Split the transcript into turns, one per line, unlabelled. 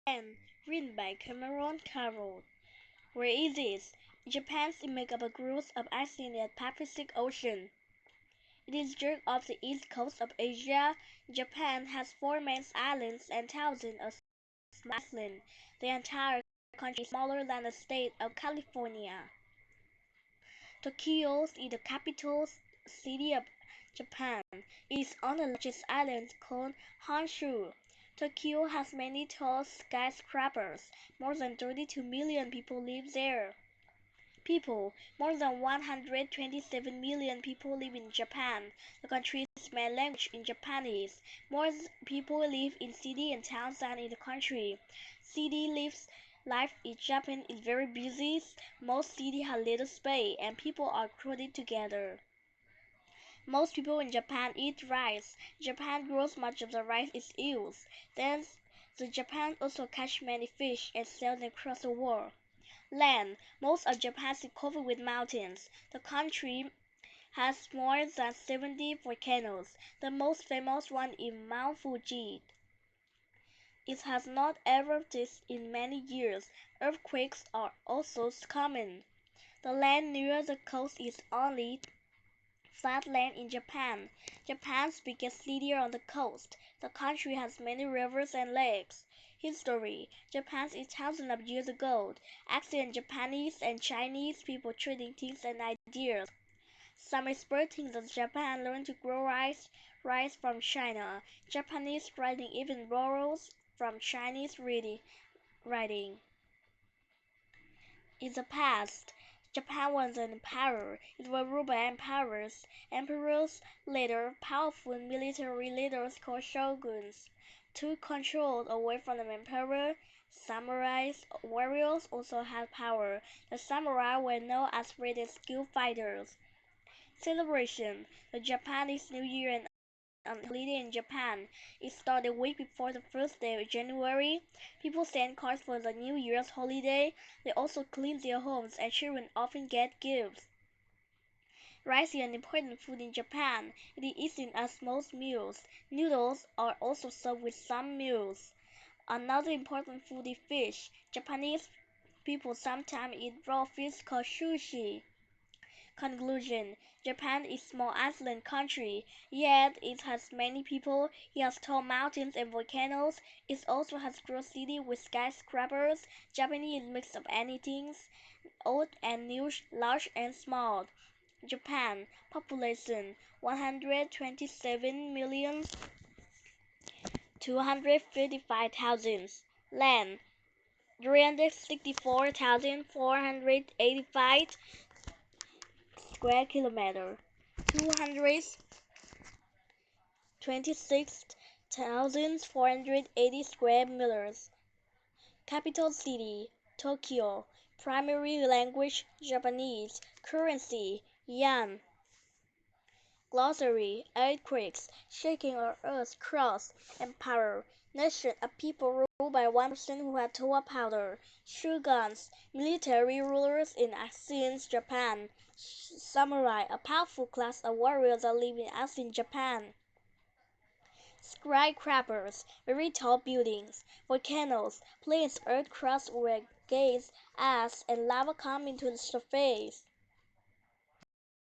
And written by Cameron Carroll. Where is it? Japan's image of a group of ice in the Pacific Ocean. It is just off the east coast of Asia. Japan has four main islands and thousands of small islands. The entire country is smaller than the state of California. Tokyo is the capital city of Japan. It is on the largest island called Honshu. Tokyo has many tall skyscrapers. More than 32 million people live there. People. More than 127 million people live in Japan. The country's main language is Japanese. More people live in cities and towns than in the country. City life in Japan is very busy. Most cities have little space and people are crowded together. Most people in Japan eat rice. Japan grows much of the rice it used. Then the Japan also catch many fish and sell them across the world. Land. Most of Japan is covered with mountains. The country has more than 70 volcanoes. The most famous one is Mount Fuji. It has not erupted in many years. Earthquakes are also common. The land near the coast is only flat land in Japan. Japan's biggest city on the coast. The country has many rivers and lakes. History. Japan is thousands of years ago. Ancient Japanese and Chinese people trading things and ideas. Some experts think that Japan learned to grow rice from China. Japanese writing even borrows from Chinese writing. In the past, Japan was an empire. It was ruled by emperors. Emperors, later powerful military leaders called shoguns, took control away from the emperor. Samurais, warriors also had power. The samurai were known as great and skilled fighters. Celebration. The Japanese New Year and holiday in Japan. It started a week before the first day of January. People send cards for the New Year's holiday. They also clean their homes and children often get gifts. Rice is an important food in Japan. It is eaten as most meals. Noodles are also served with some meals. Another important food is fish. Japanese people sometimes eat raw fish called sushi. Conclusion. Japan is a small island country, yet it has many people. It has tall mountains and volcanoes. It also has growth cities with skyscrapers. Japanese is a mix of anything, old and new, large and small. Japan. Population 127,255,000. Land 364,485 square kilometer. 226,480 square meters. Capital city Tokyo. Primary language Japanese. Currency yen. Glossary. Earthquakes, shaking of earth, cross, empire. Nation, a people ruled by one person who had toa powder. Shoguns, military rulers in ancient Japan. Samurai, a powerful class of warriors that live in ancient Japan. Skyscrapers, very tall buildings. Volcanoes, plains earth crust where gas, ice, and lava come into the surface.